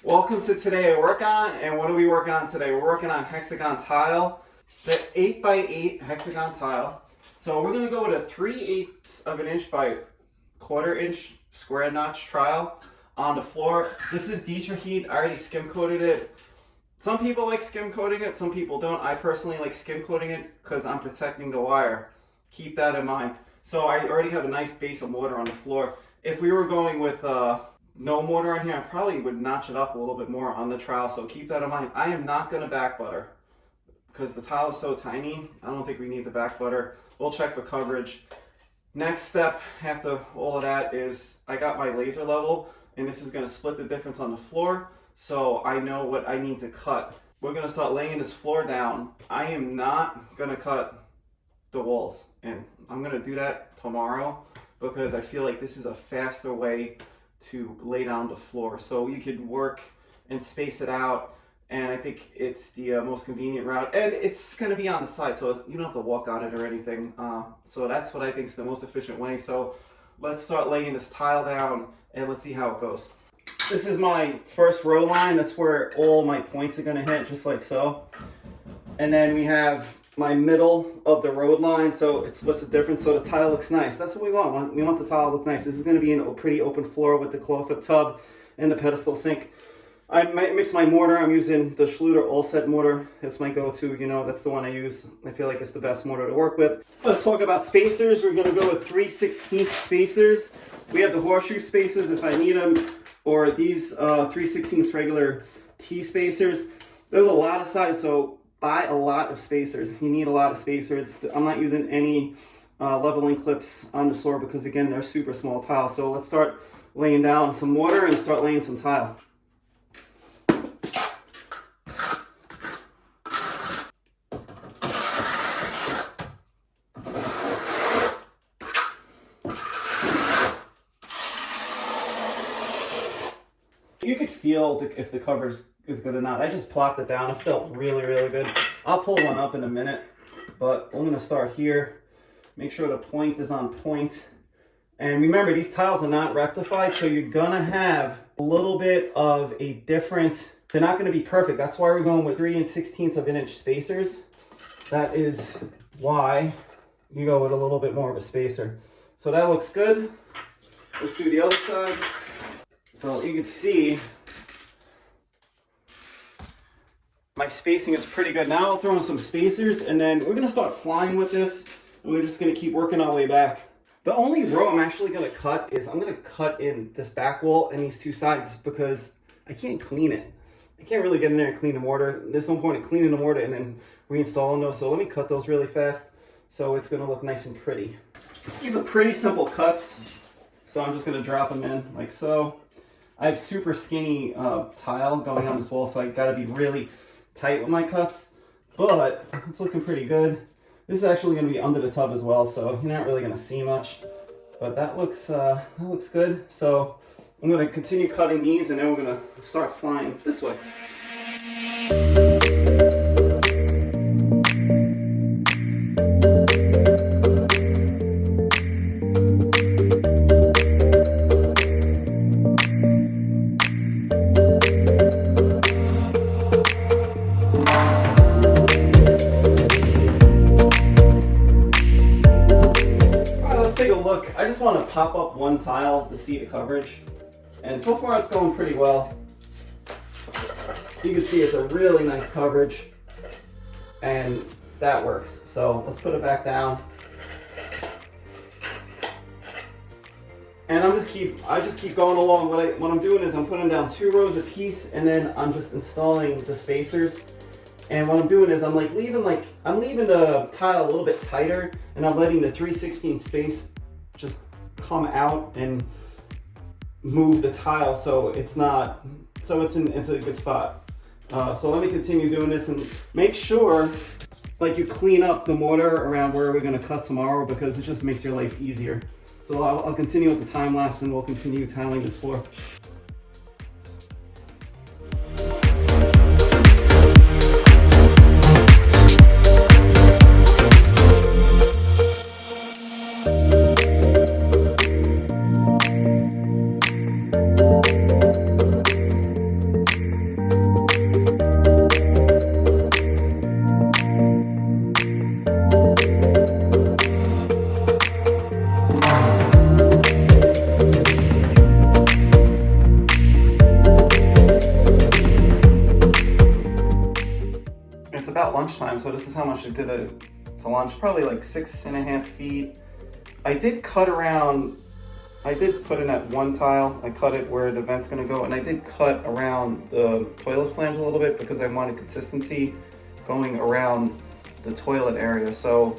Welcome to Today I Work On, and what are we working on today? We're working on Hexagon tile, the 8x8 Hexagon tile. So we're going to go with a 3/8 of an inch by 1/4 inch square notch tile on the floor. This is Dietrich heat. I already skim coated it. Some people like skim coating it, some people don't. I personally like skim coating it because I'm protecting the wire. Keep that in mind. So I already have a nice base of mortar on the floor. If we were going with no mortar on here, I probably would notch it up a little bit more on the trowel, so keep that in mind. I am not going to back butter because the tile is so tiny. I don't think we need the back butter. We'll check for coverage. Next step after all of that is I got my laser level, and this is going to split the difference on the floor, so I know what I need to cut. We're going to start laying this floor down. I am not going to cut the walls, and I'm going to do that tomorrow because I feel like this is a faster way to lay down the floor. So you could work and space it out, and I think it's the most convenient route, and it's going to be on the side, so you don't have to walk on it or anything. So that's what I think is the most efficient way. So let's start laying this tile down and let's see how it goes. This is my first row line. That's where all my points are going to hit, just like so. And then we have my middle of the road line, so it splits the difference, so the tile looks nice. That's what we want. We want the tile to look nice. This is going to be a pretty open floor with the clawfoot tub and the pedestal sink. I might mix my mortar. I'm using the Schluter all-set mortar. That's my go-to, you know, that's the one I use. I feel like it's the best mortar to work with. Let's talk about spacers. We're going to go with 3/16 spacers. We have the horseshoe spacers if I need them, or these 3/16 regular T spacers. There's a lot of size, so buy a lot of spacers. You need a lot of spacers. I'm not using any leveling clips on the floor because, again, they're super small tiles. So let's start laying down some mortar and start laying some tile. You could feel if the coverage is good or not. I just plopped it down. It felt really, really good. I'll pull one up in a minute, but I'm going to start here. Make sure the point is on point. And remember, these tiles are not rectified, so you're going to have a little bit of a different, they're not going to be perfect. That's why we're going with 3/16 of an inch spacers. That is why you go with a little bit more of a spacer. So that looks good. Let's do the other side. So you can see my spacing is pretty good. Now I'll throw in some spacers, and then we're gonna start flying with this, and we're just gonna keep working our way back. The only row I'm actually gonna cut is I'm gonna cut in this back wall and these two sides because I can't clean it. I can't really get in there and clean the mortar. There's no point in cleaning the mortar and then reinstalling those. So let me cut those really fast so it's gonna look nice and pretty. These are pretty simple cuts, so I'm just gonna drop them in like so. I have super skinny tile going on this wall, so I gotta be really tight with my cuts, but it's looking pretty good. This is actually gonna be under the tub as well, so you're not really gonna see much, but that looks good. So I'm gonna continue cutting these, and then we're gonna start flying this way. I just want to pop up one tile to see the coverage, and so far it's going pretty well. You can see it's a really nice coverage, and that works. So let's put it back down, and I just keep going along. What I'm doing is I'm putting down 2 rows a piece, and then I'm just installing the spacers. And what I'm doing is I'm leaving the tile a little bit tighter, and I'm letting the 3/16 space just come out and move the tile so it's a good spot. So let me continue doing this, and make sure you clean up the mortar around where we're going to cut tomorrow, because it just makes your life easier. So I'll continue with the time lapse, and we'll continue tiling this floor. about lunchtime, so this is how much I did to lunch. Probably like 6.5 feet. I did cut around, I did put in that one tile. I cut it where the vent's gonna go, and I did cut around the toilet flange a little bit because I wanted consistency going around the toilet area. So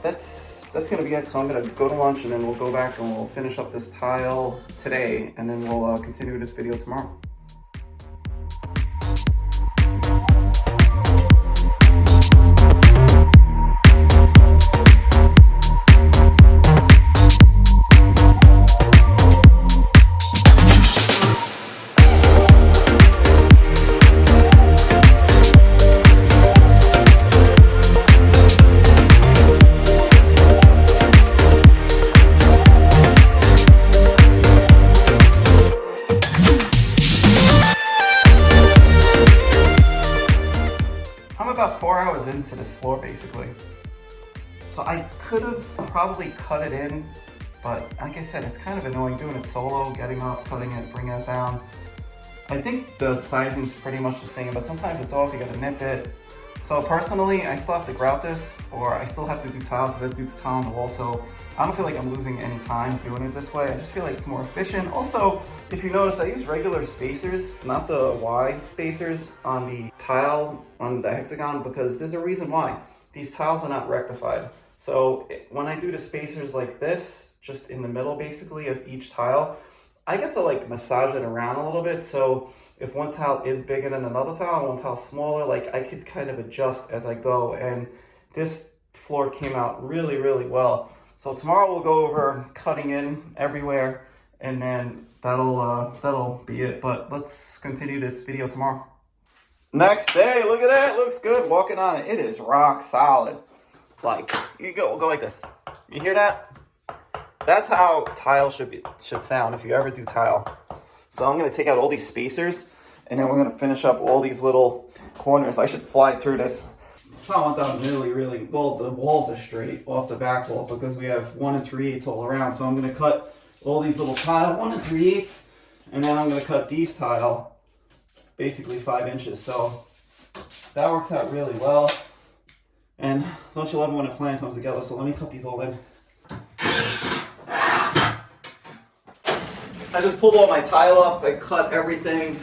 that's gonna be it. So I'm gonna go to lunch, and then we'll go back and we'll finish up this tile today, and then we'll continue this video tomorrow. About 4 hours into this floor basically. So I could have probably cut it in, but like I said, it's kind of annoying doing it solo, getting up, cutting it, bringing it down. I think the sizing is pretty much the same, but sometimes it's off, you gotta nip it. So personally, I still have to grout this, or I still have to do tile because I do the tile on the wall, so I don't feel like I'm losing any time doing it this way. I just feel like it's more efficient. Also, if you notice, I use regular spacers, not the Y spacers on the tile, on the hexagon, because there's a reason why. These tiles are not rectified. So when I do the spacers like this, just in the middle basically of each tile, I get to like massage it around a little bit. So if one tile is bigger than another tile, one tile smaller, like I could kind of adjust as I go. And this floor came out really, really well. So tomorrow we'll go over cutting in everywhere, and then that'll be it. But let's continue this video tomorrow. Next day, look at that, looks good. Walking on it, it is rock solid. Like, you go like this. You hear that? That's how tile should sound if you ever do tile. So I'm gonna take out all these spacers, and then we're gonna finish up all these little corners. I should fly through this. So I want that really, well, the walls are straight off the back wall because we have 1 3/8 all around. So I'm gonna cut all these little tile, 1 3/8, and then I'm gonna cut these tile, basically 5 inches. So that works out really well. And don't you love it when a plan comes together? So let me cut these all in. I just pulled all my tile up, I cut everything.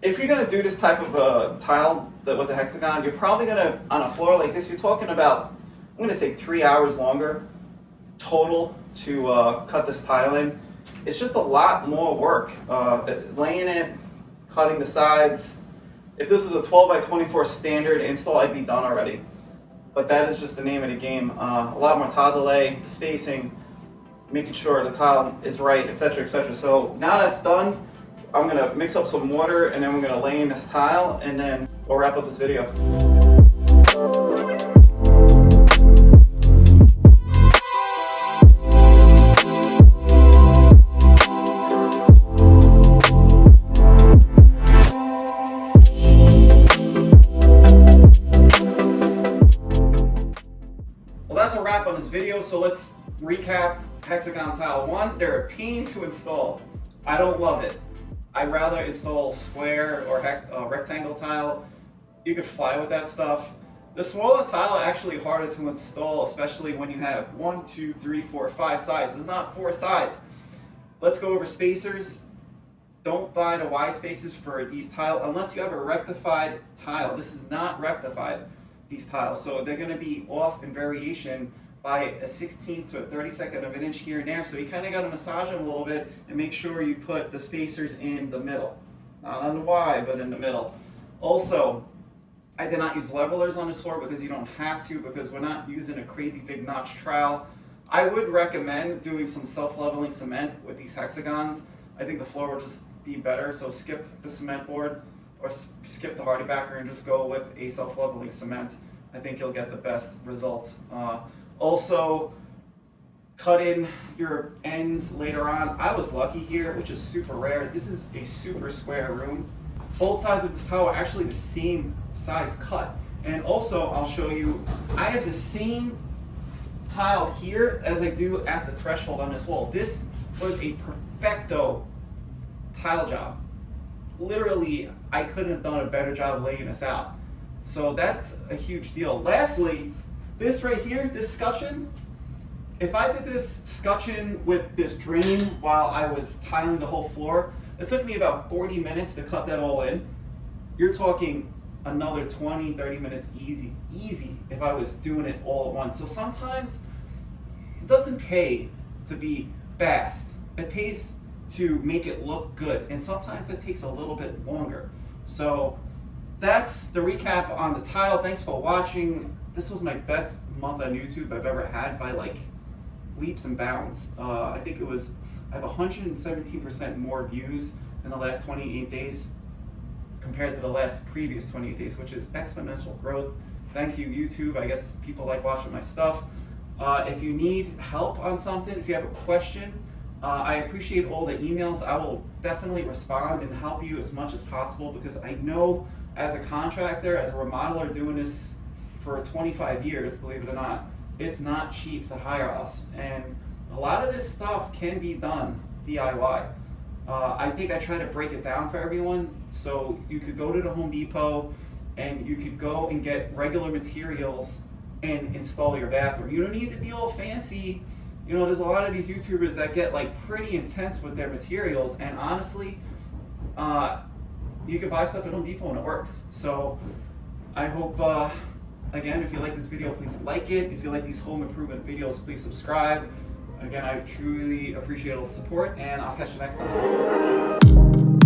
If you're gonna do this type of tile with the hexagon, you're probably gonna, on a floor like this, you're talking about, I'm gonna say 3 hours longer total to cut this tile in. It's just a lot more work. Laying it, cutting the sides. If this was a 12 by 24 standard install, I'd be done already. But that is just the name of the game. A lot more tile delay, spacing, making sure the tile is right, etc., etc. So now that's done, I'm gonna mix up some water, and then we're gonna lay in this tile, and then we'll wrap up this video. Well, that's a wrap on this video, so let's recap. Hexagon tile 1, they're a pain to install. I don't love it. I'd rather install square or rectangle tile. You could fly with that stuff. The smaller tile are actually harder to install, especially when you have 1, 2, 3, 4, 5 sides. There's not 4 sides. Let's go over spacers. Don't buy the Y spacers for these tiles unless you have a rectified tile. This is not rectified, these tiles. So they're gonna be off in variation by a 16th to a 32nd of an inch here and there. So you kind of got to massage them a little bit and make sure you put the spacers in the middle. Not on the Y, but in the middle. Also, I did not use levelers on this floor because you don't have to, because we're not using a crazy big notch trowel. I would recommend doing some self-leveling cement with these hexagons. I think the floor will just be better. So skip the cement board or skip the hardy backer and just go with a self-leveling cement. I think you'll get the best results. Also, cut in your ends later on. I was lucky here, which is super rare. This is a super square room. Both sides of this tile are actually the same size cut. And also, I'll show you, I have the same tile here as I do at the threshold on this wall. This was a perfecto tile job. Literally, I couldn't have done a better job laying this out. So that's a huge deal. Lastly, this right here, this scutcheon, if I did this scutcheon with this drain while I was tiling the whole floor, it took me about 40 minutes to cut that all in. You're talking another 20, 30 minutes easy if I was doing it all at once. So sometimes it doesn't pay to be fast. It pays to make it look good, and sometimes it takes a little bit longer. So that's the recap on the tile. Thanks for watching. This was my best month on YouTube I've ever had by like leaps and bounds. I think I have 117% more views in the last 28 days compared to the last previous 28 days, which is exponential growth. Thank you, YouTube. I guess people like watching my stuff. If you need help on something, if you have a question, I appreciate all the emails. I will definitely respond and help you as much as possible, because I know as a contractor, as a remodeler doing this for 25 years, believe it or not, it's not cheap to hire us. And a lot of this stuff can be done DIY. I think I try to break it down for everyone. So you could go to the Home Depot and you could go and get regular materials and install your bathroom. You don't need to be all fancy. You know, there's a lot of these YouTubers that get like pretty intense with their materials, and honestly, you can buy stuff at Home Depot and it works. So I hope, again, if you like this video, please like it. If you like these home improvement videos, please subscribe. Again, I truly appreciate all the support, and I'll catch you next time.